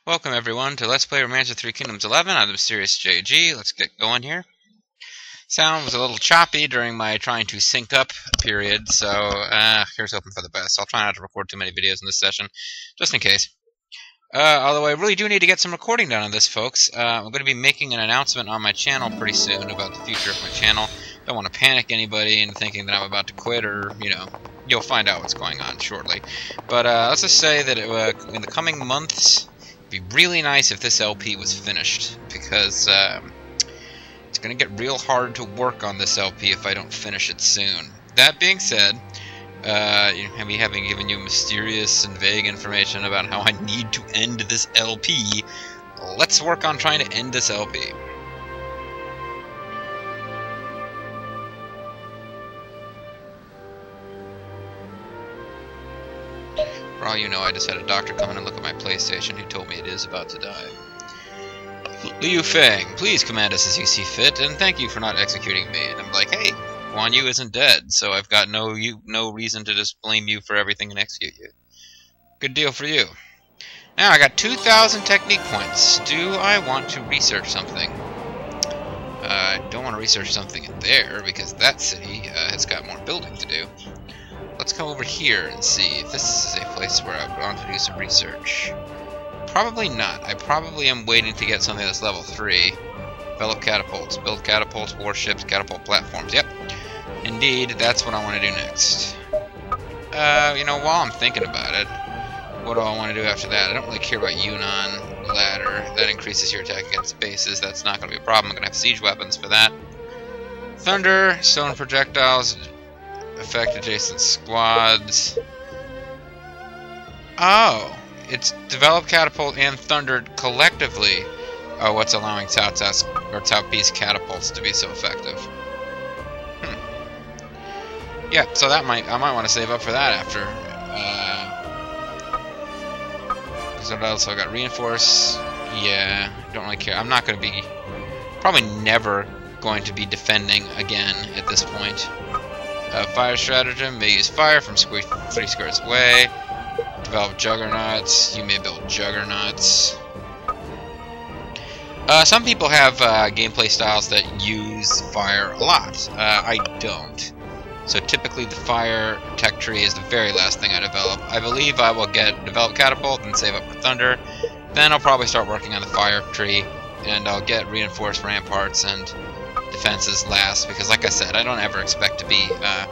Welcome everyone to Let's Play Romancer 3 Kingdoms 11. I'm the Mysterious JG. Let's get going here. Sound was a little choppy during my trying to sync up period, so here's hoping for the best. I'll try not to record too many videos in this session, just in case. Although I really do need to get some recording done on this, folks. I'm going to be making an announcement on my channel pretty soon about the future of my channel. Don't want to panic anybody into thinking that I'm about to quit, or, you know, you'll find out what's going on shortly. But let's just say that in the coming months, it'd be really nice if this LP was finished, because it's going to get real hard to work on this LP if I don't finish it soon. That being said, me having given you mysterious and vague information about how I need to end this LP, let's work on trying to end this LP. For all you know, I just had a doctor come in and look at my PlayStation who told me it is about to die. Liu Feng, please command us as you see fit, and thank you for not executing me. And I'm like, hey, Guan Yu isn't dead, so I've got no reason to just blame you for everything and execute you. Good deal for you. Now, I got 2,000 technique points. Do I want to research something? I don't want to research something in there, because that city has got more building to do. Let's come over here and see if this is a place where I want to do some research. Probably not. I probably am waiting to get something that's level 3. Develop catapults. Build catapults, warships, catapult platforms. Yep. Indeed, that's what I want to do next. You know, while I'm thinking about it, what do I want to do after that? I don't really care about Yunnan Ladder. That increases your attack against bases. That's not going to be a problem. I'm going to have siege weapons for that. Thunder, stone projectiles, affect adjacent squads. Oh, it's developed catapult and thundered collectively are what's allowing Cao Pi's catapults to be so effective. Yeah, so that I might want to save up for that after. Because what else? I got reinforce. Yeah, don't really care. I'm not going to be, probably never going to be defending again at this point. Fire stratagem, may use fire from 3 squares away. Develop juggernauts, you may build juggernauts. Some people have gameplay styles that use fire a lot. I don't. So typically the fire tech tree is the very last thing I develop. I believe I will develop catapult and save up for thunder. Then I'll probably start working on the fire tree, and I'll get reinforced ramparts and defenses last, because like I said, I don't ever expect to be, I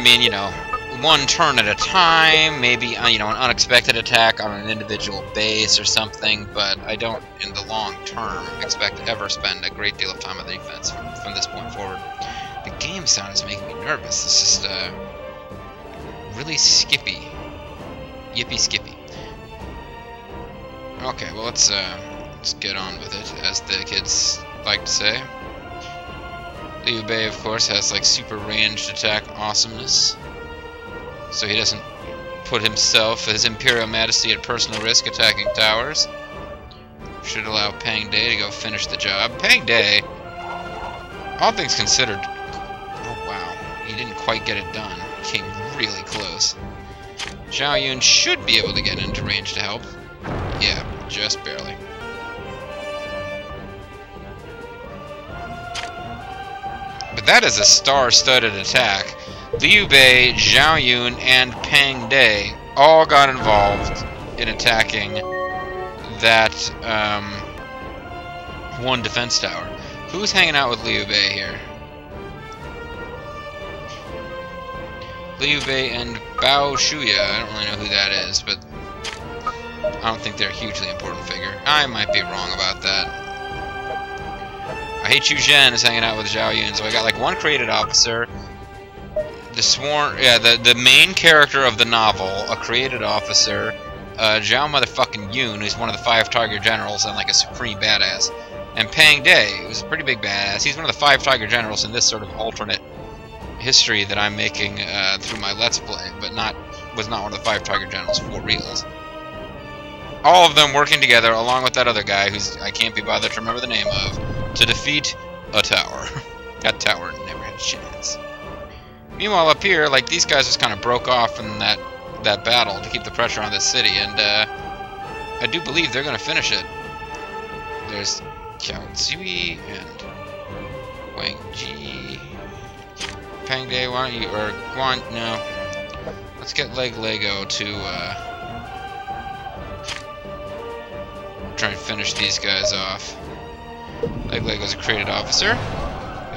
mean, you know, one turn at a time, maybe, you know, an unexpected attack on an individual base or something, but I don't, in the long term, expect to ever spend a great deal of time on the defense from this point forward. The game sound is making me nervous. It's just, really skippy. Yippee skippy. Okay, well, let's get on with it, as the kids like to say. Liu Bei, of course, has, like, super ranged attack awesomeness. So he doesn't put himself, his Imperial Majesty, at personal risk attacking towers. Should allow Pang Day to go finish the job. Pang Day, all things considered, oh wow, he didn't quite get it done. Came really close. Zhao Yun should be able to get into range to help. Yeah, just barely. But that is a star-studded attack. Liu Bei, Zhao Yun, and Pang Day all got involved in attacking that one defense tower. Who's hanging out with Liu Bei here? Liu Bei and Bao Shuya. I don't really know who that is, but I don't think they're a hugely important figure. I might be wrong about that. I hate Chu Zhen is hanging out with Zhao Yun, so I got like one created officer. The main character of the novel, a created officer, Zhao motherfucking Yun, who's one of the 5 Tiger Generals and like a supreme badass, and Pang Day, who's a pretty big badass. He's one of the 5 Tiger Generals in this sort of alternate history that I'm making through my Let's Play, but was not one of the 5 Tiger Generals for reals. All of them working together, along with that other guy, who's I can't be bothered to remember the name of, to defeat a tower. That tower never had a chance. Meanwhile, up here, like, these guys just kind of broke off in that that battle, to keep the pressure on this city, and I do believe they're going to finish it. There's Kaotsui and Wang Ji. Pang Day, why don't you, or Guan, no. Let's get Lego to try and finish these guys off. Lego's a created officer.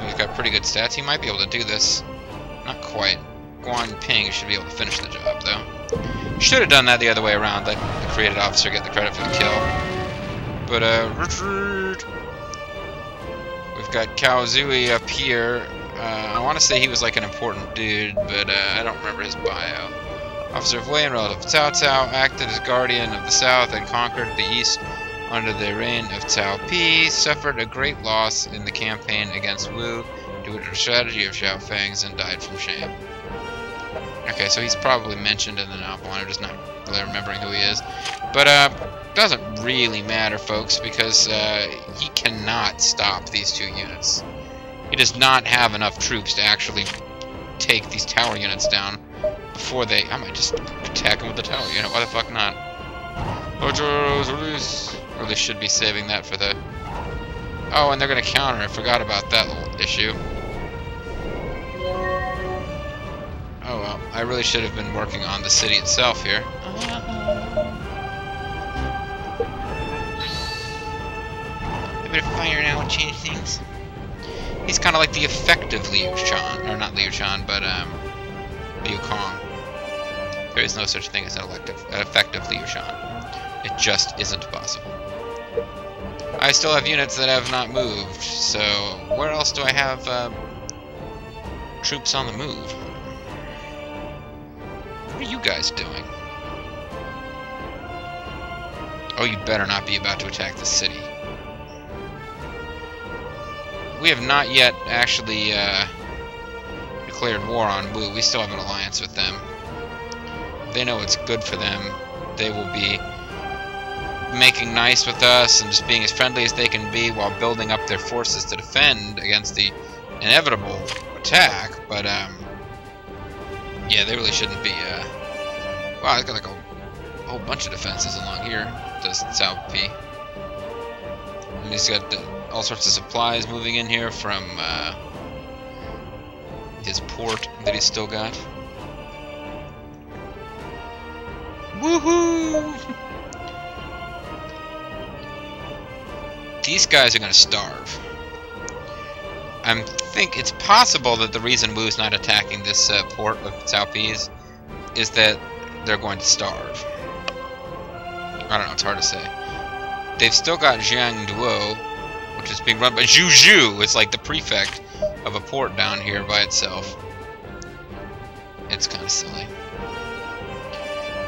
He's got pretty good stats. He might be able to do this. Not quite. Guan Ping should be able to finish the job, though. Should have done that the other way around. Let the created officer get the credit for the kill. But, Richard... We've got Kaozui up here. I want to say he was like an important dude, but I don't remember his bio. Officer of Wei and relative of Cao Cao, acted as guardian of the south and conquered the east under the reign of Cao Pi, suffered a great loss in the campaign against Wu due to the strategy of Xiao Fang's and died from shame. Okay, so he's probably mentioned in the novel, I'm just not really remembering who he is. But doesn't really matter, folks, because he cannot stop these two units. He does not have enough troops to actually take these tower units down before they... I might just attack him with the tower unit. Why the fuck not? Or they should be saving that for the... Oh, and they're going to counter. I forgot about that little issue. Oh well, I really should have been working on the city itself here. A bit of fire now would change things. He's kind of like the effective Liu Shan, or not Liu Shan, but Liu Kong. There is no such thing as an effective Liu Shan. It just isn't possible. I still have units that have not moved, so where else do I have troops on the move? What are you guys doing? Oh, you better not be about to attack the city. We have not yet actually declared war on Wu. We still have an alliance with them. They know it's good for them. They will be making nice with us and just being as friendly as they can be while building up their forces to defend against the inevitable attack. But yeah, they really shouldn't be. Wow, it's got like a whole bunch of defenses along here. Does Cao Pi? And he's got all sorts of supplies moving in here from his port that he's still got. Woohoo! These guys are going to starve. I think it's possible that the reason Wu's not attacking this port of Cao Pi's is that they're going to starve. I don't know, it's hard to say. They've still got Jiang Duo, which is being run by Zhu Zhu. It's like the prefect of a port down here by itself. It's kind of silly.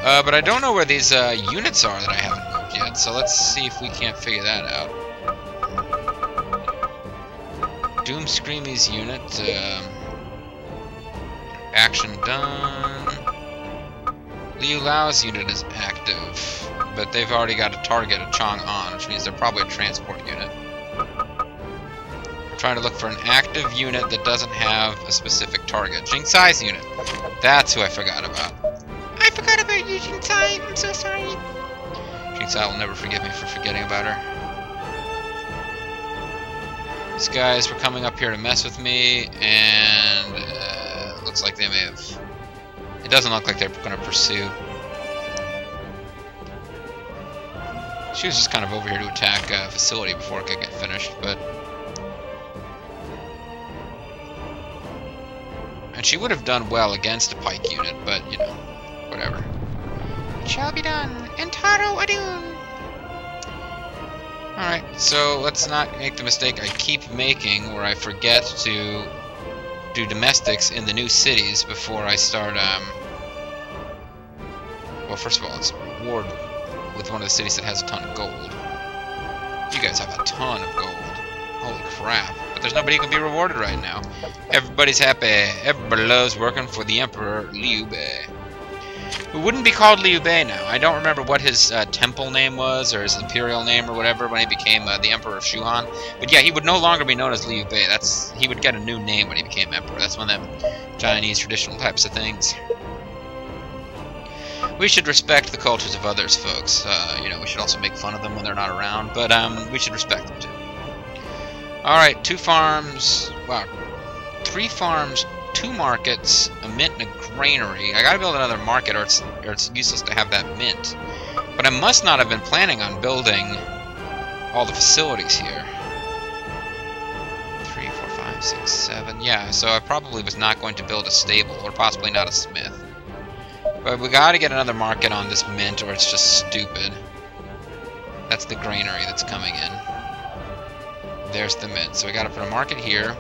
But I don't know where these units are that I haven't moved yet, so let's see if we can't figure that out. Doom Screamy's unit, action done. Liu Lao's unit is active, but they've already got a target of Chang'an, which means they're probably a transport unit. We're trying to look for an active unit that doesn't have a specific target. Jing Tsai's unit. That's who I forgot about. I forgot about you, Jing Tsai. I'm so sorry. Jing Tsai will never forgive me for forgetting about her. These guys were coming up here to mess with me, and looks like they may have... It doesn't look like they're going to pursue. She was just kind of over here to attack a facility before it could get finished, but... And she would have done well against a pike unit, but, you know, whatever. It shall be done. Entaro adieu! Alright, so let's not make the mistake I keep making where I forget to do domestics in the new cities before I start, well, first of all, let's reward with one of the cities that has a ton of gold. You guys have a ton of gold. Holy crap. But there's nobody who can be rewarded right now. Everybody's happy. Everybody loves working for the Emperor Liu Bei. Who wouldn't be called Liu Bei now. I don't remember what his temple name was, or his imperial name, or whatever, when he became the Emperor of Shuhan. But yeah, he would no longer be known as Liu Bei. He would get a new name when he became Emperor. That's one of them Chinese traditional types of things. We should respect the cultures of others, folks. You know, we should also make fun of them when they're not around, but we should respect them too. Alright, 2 farms, wow, 3 farms, 2 markets, a mint and a granary. I gotta build another market or it's useless to have that mint. But I must not have been planning on building all the facilities here. 3, 4, 5, 6, 7, yeah, so I probably was not going to build a stable, or possibly not a smith. But we gotta get another market on this mint or it's just stupid. That's the granary that's coming in. There's the mint. So we gotta put a market here.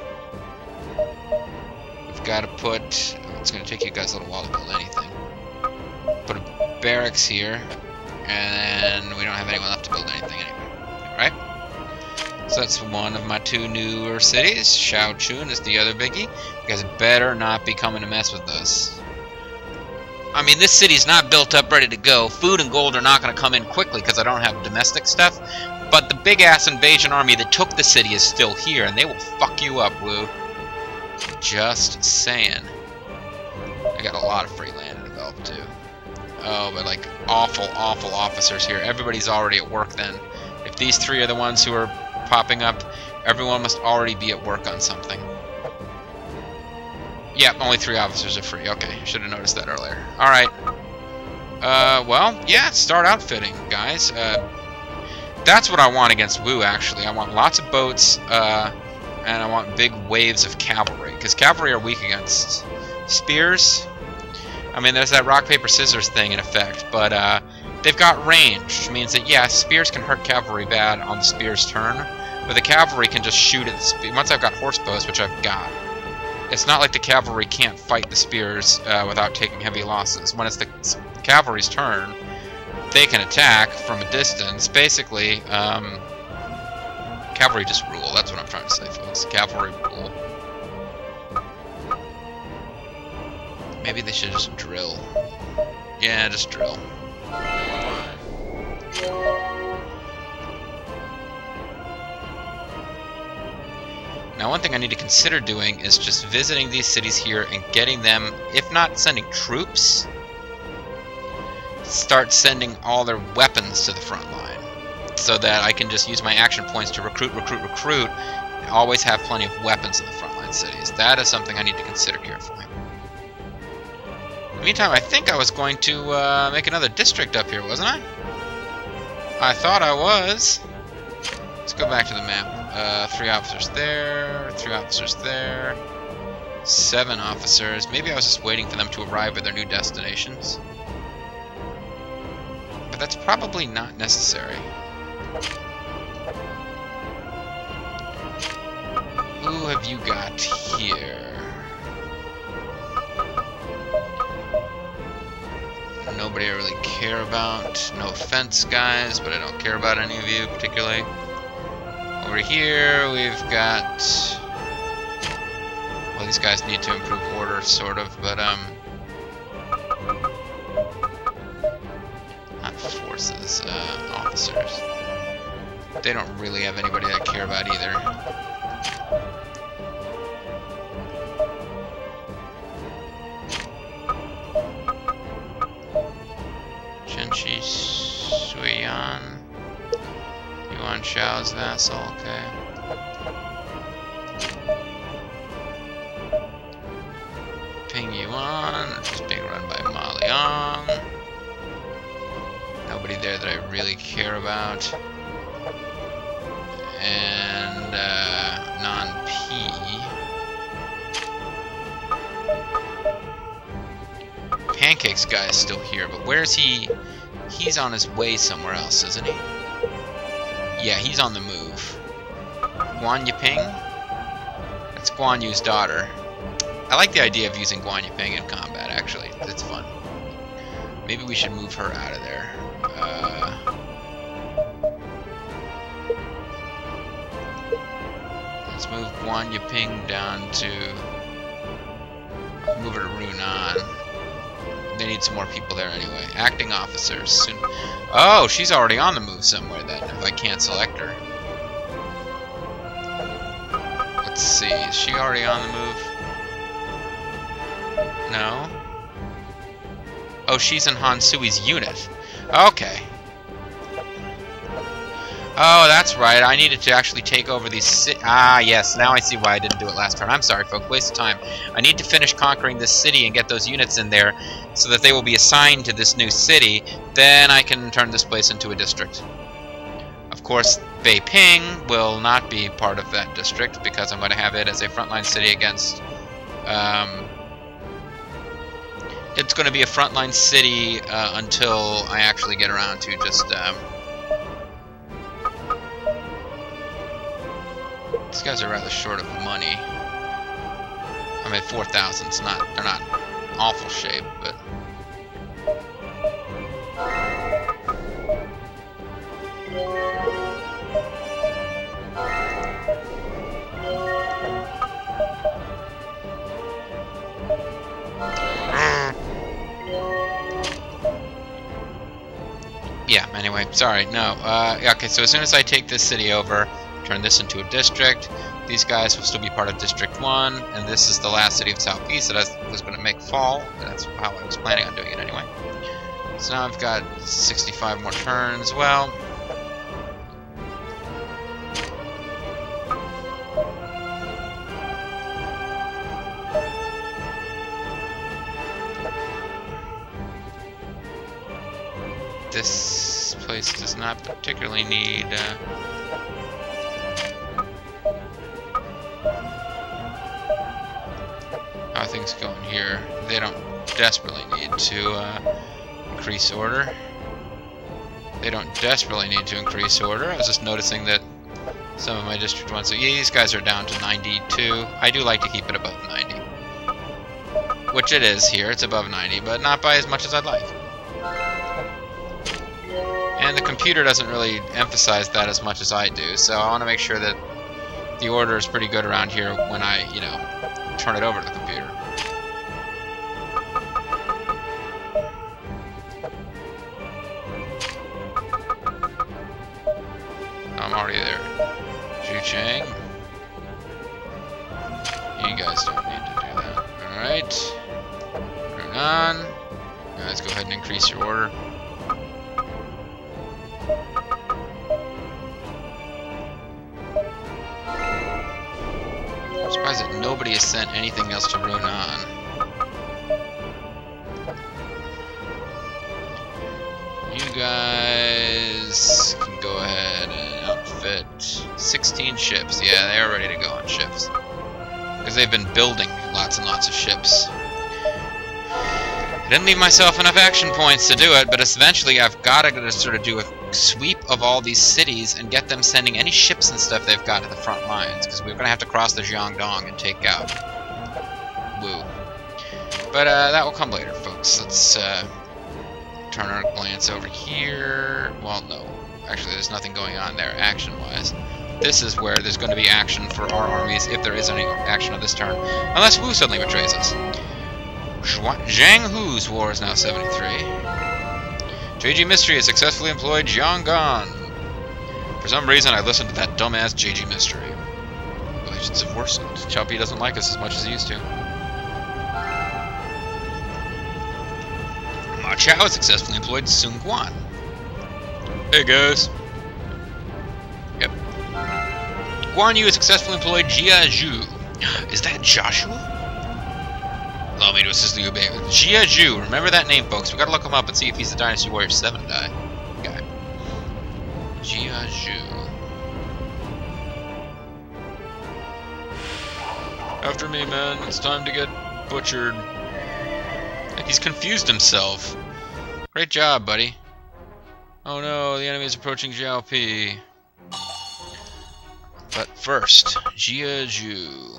We've gotta put... it's gonna take you guys a little while to build anything. Put a barracks here. And we don't have anyone left to build anything anyway. Alright? So that's one of my 2 newer cities. Shaochun is the other biggie. You guys better not be coming to mess with us. I mean, this city's not built up, ready to go. Food and gold are not going to come in quickly because I don't have domestic stuff. But the big-ass invasion army that took the city is still here, and they will fuck you up, Woo. Just saying. I got a lot of free land to develop, too. Oh, but, like, awful, awful officers here. Everybody's already at work, then. If these 3 are the ones who are popping up, everyone must already be at work on something. Yep, only 3 officers are free. Okay, I should have noticed that earlier. Alright. Well, yeah, start outfitting, guys. That's what I want against Wu, actually. I want lots of boats, and I want big waves of cavalry. Because cavalry are weak against spears. I mean, there's that rock, paper, scissors thing in effect, but they've got range, which means that, yeah, spears can hurt cavalry bad on the spear's turn, but the cavalry can just shoot at the spear. Once I've got horse bows, which I've got, it's not like the cavalry can't fight the spears without taking heavy losses. When it's the cavalry's turn, they can attack from a distance. Basically, cavalry just rule. That's what I'm trying to say, folks. Cavalry rule. Maybe they should just drill. Yeah, just drill. Now, one thing I need to consider doing is just visiting these cities here and getting them, if not sending troops, start sending all their weapons to the front line, so that I can just use my action points to recruit, and always have plenty of weapons in the frontline cities. That is something I need to consider carefully. In the meantime, I think I was going to make another district up here, wasn't I? I thought I was. Let's go back to the map. 3 officers there, 3 officers there, 7 officers. Maybe I was just waiting for them to arrive at their new destinations. But that's probably not necessary. Who have you got here? Nobody I really care about. No offense, guys, but I don't care about any of you particularly. Over here, we've got... well, these guys need to improve order, sort of, but, not forces, officers. They don't really have anybody I care about either. Chenchi Suiyan. Yuan Shao's vassal, okay. Ping Yuan, which is being run by Ma Liang. Nobody there that I really care about. And, non-P. Pancakes guy is still here, but where is he? He's on his way somewhere else, isn't he? Yeah, he's on the move. Guan Yiping? That's Guan Yu's daughter. I like the idea of using Guan Yiping in combat, actually. It's fun. Maybe we should move her out of there. Let's move Guan Yiping down to... move her to Runan. They need some more people there anyway. Acting officers. Soon. Oh, she's already on the move somewhere then, if I can't select her. Let's see, is she already on the move? No? Oh, she's in Han Sui's unit. Okay. Oh, that's right. I needed to actually take over these yes, now I see why I didn't do it last turn. I'm sorry, folks. Waste of time. I need to finish conquering this city and get those units in there so that they will be assigned to this new city. Then I can turn this place into a district. Of course, Beiping will not be part of that district because I'm going to have it as a frontline city against... it's going to be a frontline city until I actually get around to just... these guys are rather short of money. I'm at 4,000. It's not. They're not awful shape, but. Yeah. Anyway, sorry. No. Okay. So as soon as I take this city over. Turn this into a district. These guys will still be part of District 1, and this is the last city of Southeast that I was going to make fall. That's how I was planning on doing it anyway. So now I've got 65 more turns. Well, this place does not particularly need... how things going here. They don't desperately need to increase order. They don't desperately need to increase order. I was just noticing that some of my District 1s, so yeah, these guys are down to 92. I do like to keep it above 90. Which it is here, it's above 90, but not by as much as I'd like. And the computer doesn't really emphasize that as much as I do, so I want to make sure that the order is pretty good around here when I, you know, turn it over to the computer. I'm already there. Zhucheng. You guys don't need to do that. Alright. Turn on. Now let's go ahead and increase your order. I'm surprised that nobody has sent anything else to Runan. You guys can go ahead and outfit 16 ships. Yeah, they are ready to go on ships. Because they've been building lots and lots of ships. I didn't leave myself enough action points to do it, but eventually I've got to sort of do a sweep of all these cities and get them sending any ships and stuff they've got to the front lines, because we're going to have to cross the Jiangdong and take out Wu. But that will come later, folks. Let's turn our glance over here. Well, no. Actually, there's nothing going on there, action-wise. This is where there's going to be action for our armies, if there is any action on this turn. Unless Wu suddenly betrays us. Zhang Hu's war is now 73. JG Mystery has successfully employed Jianggan. For some reason, I listened to that dumbass JG Mystery. Relations have worsened. Choppy doesn't like us as much as he used to. Ma Chao has successfully employed Sun Quan. Hey guys. Yep. Guan Yu has successfully employed Jia Zhu. Is that Joshua? Allow me to assist Liu Bei. Jia Zhu. Remember that name, folks. We gotta look him up and see if he's the Dynasty Warrior 7 guy. Jia Zhu. After me, man. It's time to get butchered. Like he's confused himself. Great job, buddy. Oh no, the enemy is approaching Zhao Pi. But first, Jia Zhu.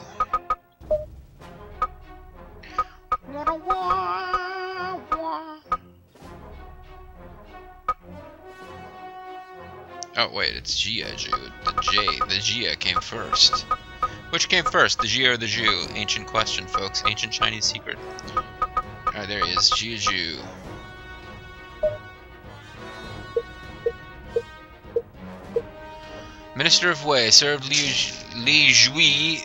Oh wait, it's Jia Zhu. The Jia came first. Which came first, the Jia or the Zhu? Ancient question, folks. Ancient Chinese secret. Alright, there he is, Jia Zhu. Minister of Wei served Li Jui,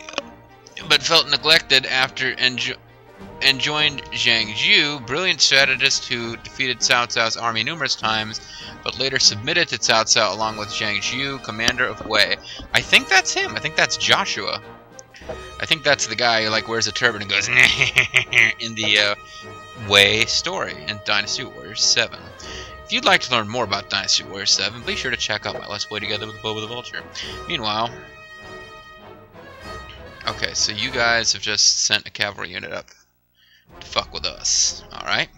but felt neglected after and joined Zhang Zhu, brilliant strategist who defeated Cao Cao's army numerous times, but later submitted to Cao Cao along with Zhang Zhu, commander of Wei. I think that's him. I think that's Joshua. I think that's the guy who like wears a turban and goes in the Wei story in Dynasty Warriors 7. If you'd like to learn more about Dynasty Warriors 7, be sure to check out my Let's Play together with Boba the Vulture. Meanwhile, okay, so you guys have just sent a cavalry unit up to fuck with us. Alright?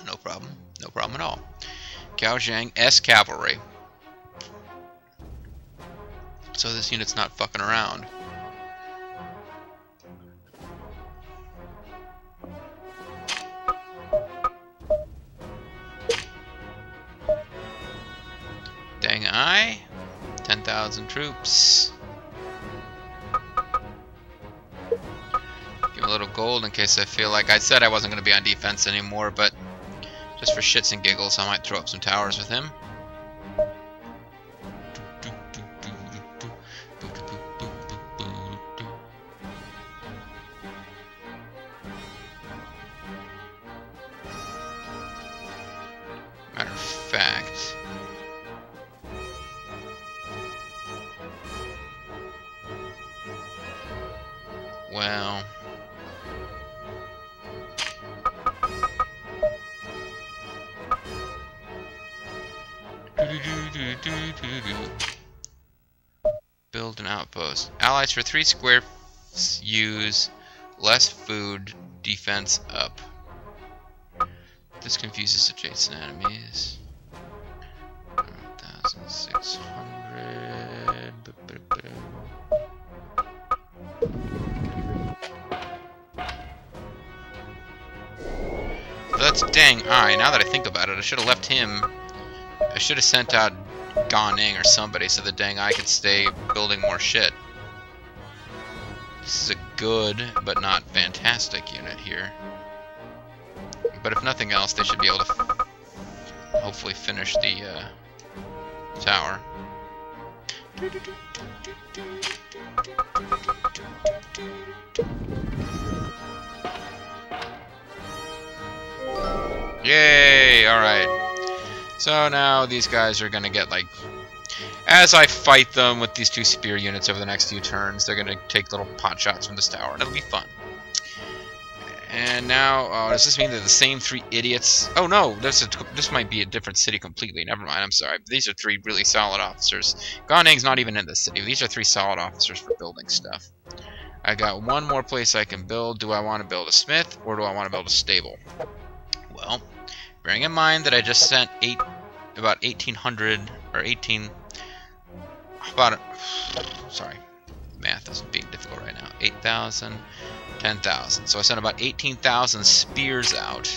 No problem. No problem at all. Cao Zhang S Cavalry. So this unit's not fucking around. Dang I. 10,000 troops. Give a little gold in case I feel like I said I wasn't going to be on defense anymore, but just for shits and giggles, I might throw up some towers with him. Matter of fact, well, build an outpost. Allies for 3 square use less food, defense up. This confuses adjacent enemies. 1,600. That's dang I. Now that I think about it, I should have left him. I should have sent out Cunning or somebody so that dang I could stay building more shit. This is a good but not fantastic unit here. But if nothing else, they should be able to hopefully finish the tower. Yay! Alright. So now these guys are gonna get like... As I fight them with these 2 spear units over the next few turns, they're gonna take little pot shots from this tower, and it'll be fun. And now, does this mean they're the same 3 idiots? Oh no, this might be a different city completely. Never mind, I'm sorry. These are 3 really solid officers. Cunning's not even in this city. These are 3 solid officers for building stuff. I got one more place I can build. Do I want to build a smith, or do I want to build a stable? Well, bearing in mind that I just sent about 1,800, or 18... sorry, math is being difficult right now. 8,000... 10,000. So I sent about 18,000 spears out.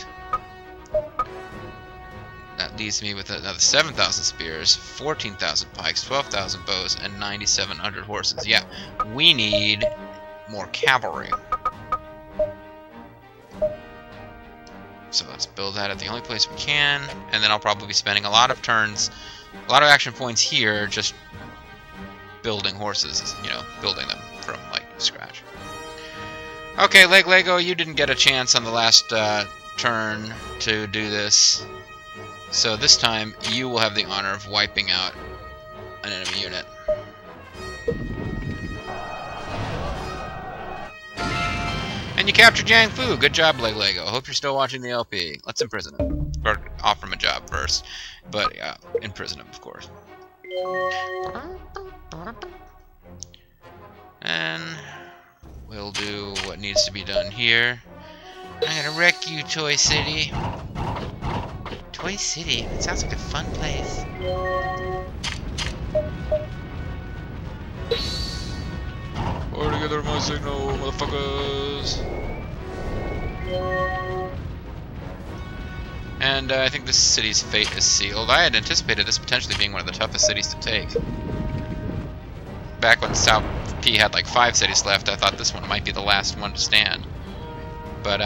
That leaves me with another 7,000 spears, 14,000 pikes, 12,000 bows, and 9,700 horses. Yeah, we need more cavalry. So let's build that at the only place we can, and then I'll probably be spending a lot of turns, a lot of action points here, just building horses, you know, building them from, like, scratch. Okay, Lego, you didn't get a chance on the last turn to do this. So this time, you will have the honor of wiping out an enemy unit. And you captured Jiang Fu. Good job, Lego. Hope you're still watching the LP. Let's imprison him. Or offer him a job first. But, yeah, imprison him, of course. And... we'll do what needs to be done here. I'm gonna wreck you, Toy City. Toy City? It sounds like a fun place. All together my signal, motherfuckers. And I think this city's fate is sealed. I had anticipated this potentially being one of the toughest cities to take. Back when South P had like 5 cities left, I thought this one might be the last one to stand. But,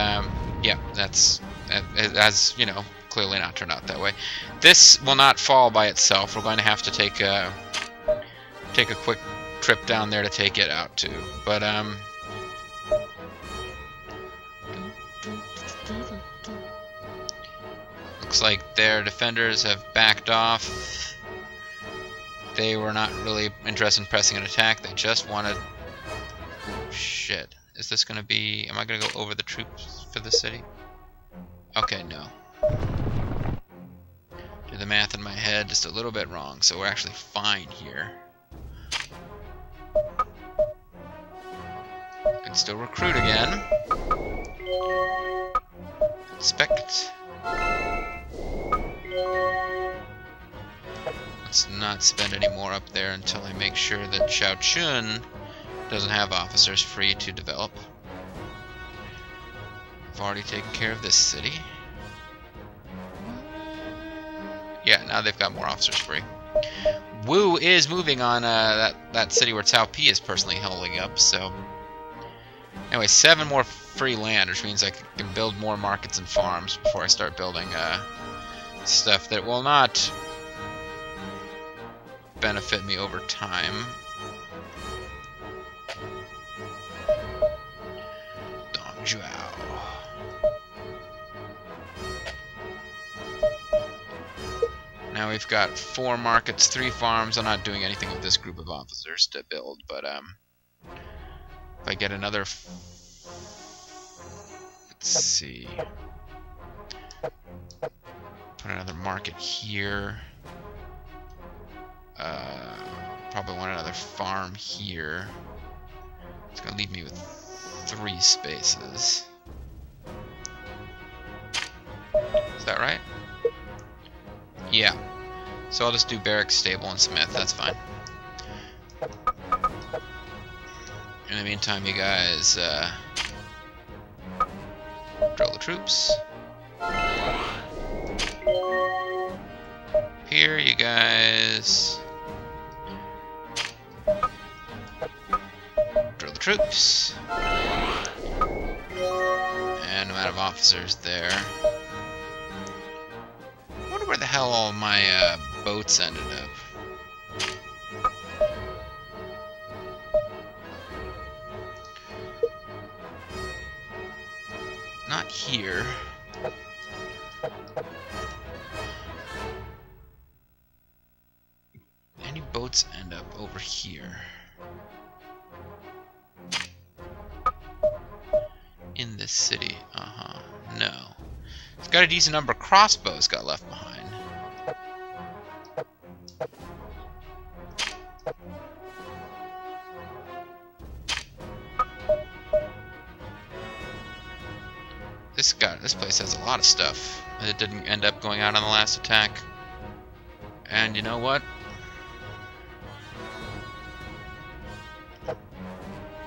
yeah, that's, as you know, clearly not turned out that way. This will not fall by itself. We're going to have to take a quick trip down there to take it out too. But, looks like their defenders have backed off. They were not really interested in pressing an attack. They just wanted... Oh, shit. Is this going to be... Am I going to go over the troops for the city? Okay, no. Do the math in my head just a little bit wrong, so we're actually fine here. Can still recruit again. Inspect. Let's not spend any more up there until I make sure that Shaochun doesn't have officers free to develop. I've already taken care of this city. Yeah, now they've got more officers free. Wu is moving on that city where Cao Pi is personally holding up, so... Anyway, 7 more free land, which means I can build more markets and farms before I start building stuff that will not benefit me over time. Dongzhuo. Now we've got 4 markets, 3 farms. I'm not doing anything with this group of officers to build, but if I get another... Let's see. Put another market here. Probably want another farm here. It's gonna leave me with 3 spaces. Is that right? Yeah. So I'll just do barracks, stable, and smith. That's fine. In the meantime, you guys drill the troops. Here, you guys drill the troops. And I'm out of officers there. I wonder where the hell all my boats ended up. Not here. Any boats end up over here? In this city? No. It's got a decent number of crossbows got left behind. This place has a lot of stuff that didn't end up going out on the last attack. And you know what?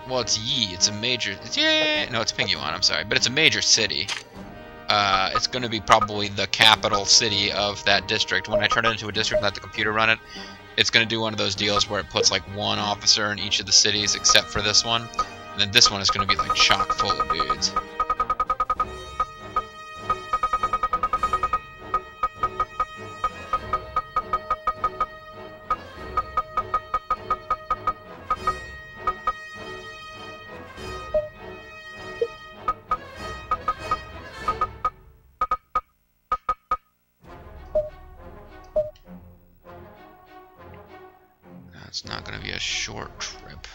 Well, it's Yi. It's a major... No, it's Pingyuan, I'm sorry. But it's a major city. It's going to be probably the capital city of that district. When I turn it into a district and let the computer run it, it's going to do one of those deals where it puts like 1 officer in each of the cities except for this one. And then this one is going to be like chock full of dudes. It's not going to be a short trip.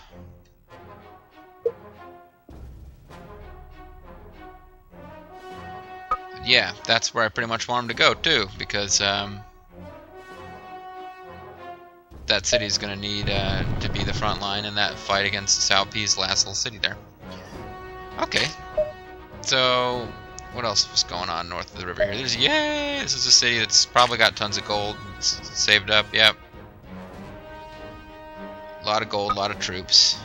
But yeah, that's where I pretty much want him to go too, because that city is going to need to be the front line in that fight against Cao Pi's last little city there. Okay, so what else was going on north of the river here? There's, yay! This is a city that's probably got tons of gold saved up. Yep. A lot of gold, a lot of troops.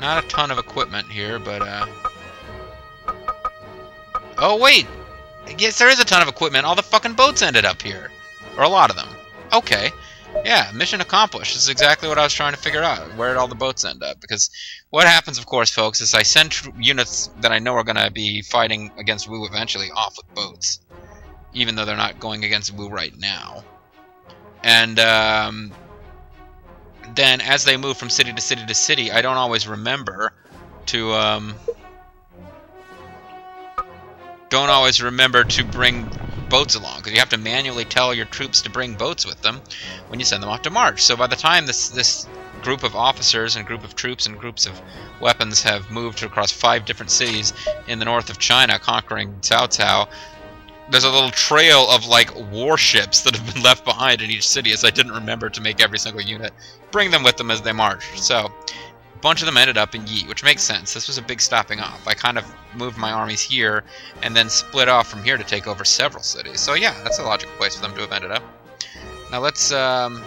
Not a ton of equipment here, but oh wait! Yes, there is a ton of equipment. All the fucking boats ended up here. Or a lot of them. Okay. Yeah, mission accomplished. This is exactly what I was trying to figure out. Where did all the boats end up? Because what happens, of course, folks, is I send units that I know are going to be fighting against Wu eventually off with boats. Even though they're not going against Wu right now. And then as they move from city to city to city, I don't always remember to... don't always remember to bring boats along, because you have to manually tell your troops to bring boats with them when you send them off to march. So by the time this group of officers and group of troops and groups of weapons have moved across 5 different cities in the north of China, conquering Cao Cao, there's a little trail of like warships that have been left behind in each city, as I didn't remember to make every single unit bring them with them as they marched. So a bunch of them ended up in Yi, which makes sense. This was a big stopping off. I kind of moved my armies here and then split off from here to take over several cities. So yeah, that's a logical place for them to have ended up. Now let's... you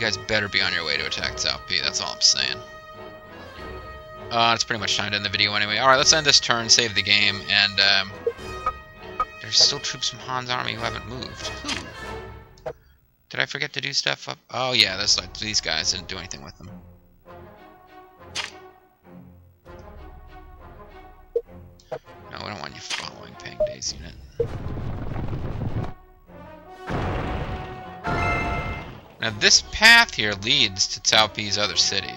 guys better be on your way to attack Cao Pi, that's all I'm saying. It's pretty much time to end the video anyway. Alright, let's end this turn, save the game, and there's still troops from Han's army who haven't moved. Who? Did I forget to do stuff up? Oh yeah, that's like these guys didn't do anything with them. No, we don't want you following Pang Day's unit. Now this path here leads to Cao Pi's other city.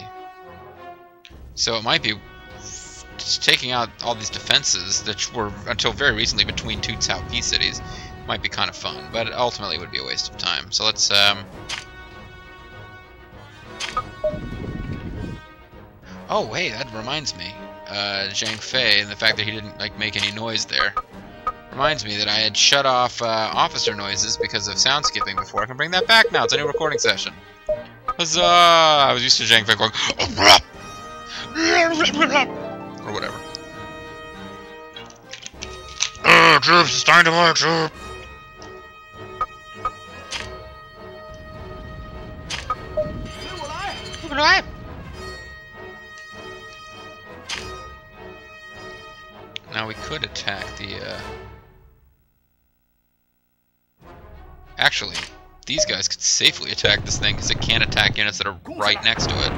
So it might be just taking out all these defenses that were until very recently between 2 Cao Pi cities. Might be kind of fun, but ultimately would be a waste of time. So let's oh wait, that reminds me. Zhang Fei and the fact that he didn't like make any noise there reminds me that I had shut off officer noises because of sound skipping before. I can bring that back now. It's a new recording session. Huzzah! I was used to Zhang Fei going or whatever. Troops, it's time to march up. Now we could attack the, Actually, these guys could safely attack this thing because it can't attack units that are right next to it.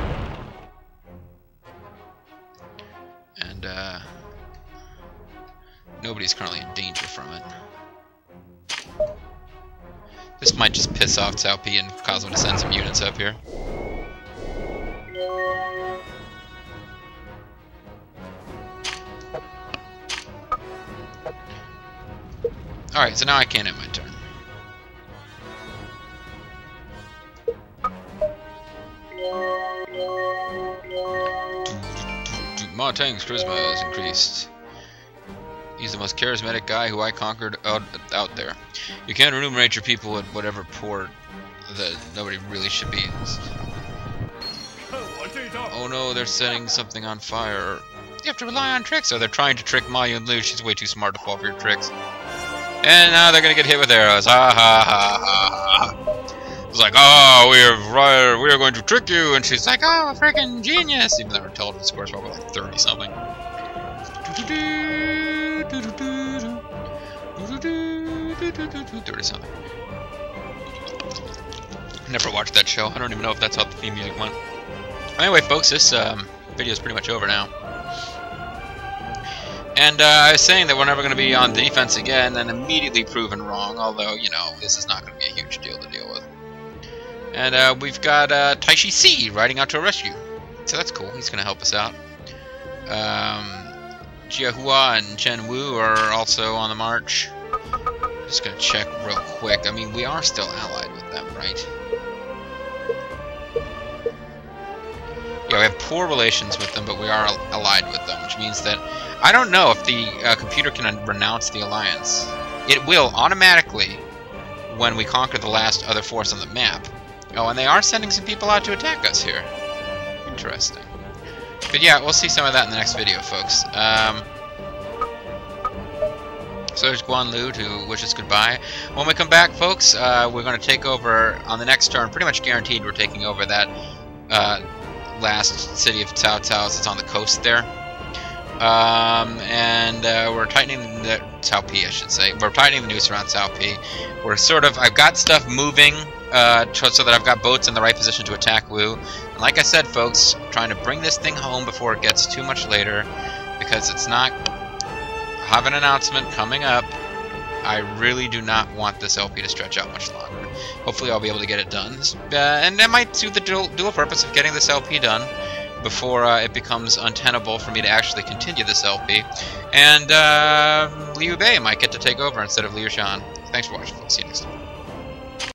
And, nobody's currently in danger from it. This might just piss off Cao Pi and cause him to send some units up here. Alright, so now I can't end my turn. Ma Teng's charisma is increased. He's the most charismatic guy who I conquered out there. You can't enumerate your people at whatever port that nobody really should be. Oh no, they're setting something on fire. You have to rely on tricks. Oh, they're trying to trick Ma Yunlu. She's way too smart to fall for your tricks. And now they're gonna get hit with arrows. Ha ha ha ha ha. It's like, oh, we are going to trick you, and she's like, oh, freaking genius. Even though her intelligence score is probably like 30 something. 30 something. Never watched that show. I don't even know if that's how the theme music went. Anyway, folks, this video is pretty much over now. And I was saying that we're never going to be on defense again, and immediately proven wrong, although, you know, this is not going to be a huge deal to deal with. And we've got Taishi C riding out to a rescue. So that's cool. He's going to help us out. Jia Hua and Chen Wu are also on the march. Just going to check real quick. I mean, we are still allied with them, right? Yeah, we have poor relations with them, but we are allied with them, which means that I don't know if the computer can renounce the alliance. It will automatically when we conquer the last other force on the map. Oh, and they are sending some people out to attack us here. Interesting. But yeah, we'll see some of that in the next video, folks. So there's Guan Lu to wish us goodbye. When we come back, folks, we're going to take over on the next turn. Pretty much guaranteed we're taking over that last city of Cao Cao. It's on the coast there. And we're tightening the South P, I should say. We're tightening the noose around South P. We're sort of, I've got stuff moving so that I've got boats in the right position to attack Wu. And like I said, folks, trying to bring this thing home before it gets too much later, because it's not. I have an announcement coming up. I really do not want this LP to stretch out much longer. Hopefully I'll be able to get it done. And I might do the dual purpose of getting this LP done before it becomes untenable for me to actually continue this LP. And Liu Bei might get to take over instead of Liu Shan. Thanks for watching, folks. See you next time.